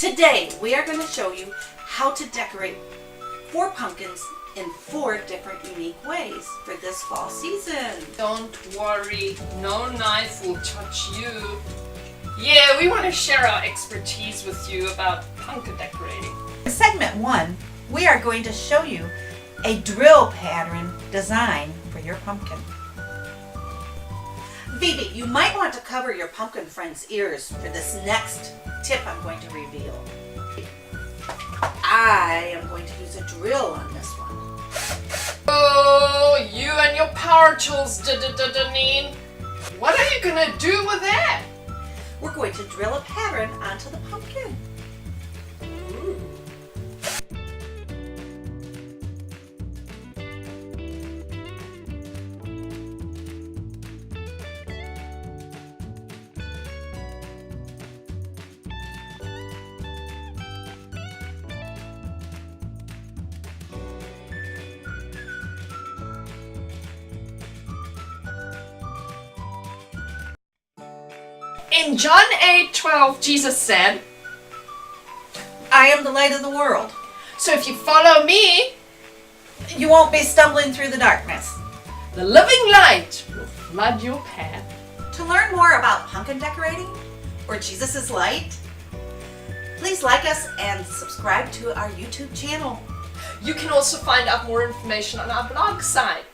Today we are going to show you how to decorate 4 pumpkins in 4 different unique ways for this fall season. Don't worry, no knife will touch you. Yeah, we want to share our expertise with you about pumpkin decorating. In segment 1, we are going to show you a drill pattern design for your pumpkin. Phoebe, you might want to cover your pumpkin friend's ears for this next tip I'm going to reveal. I am going to use a drill on this one. Oh, you and your power tools, Janine. What are you gonna do with that? We're going to drill a pattern onto the pumpkin. Ooh. In John 8:12, Jesus said, I am the light of the world. so if you follow me, You won't be stumbling through the darkness. the living light will flood your path. To learn more about pumpkin decorating or Jesus' light, please like us and subscribe to our YouTube channel. You can also find out more information on our blog site.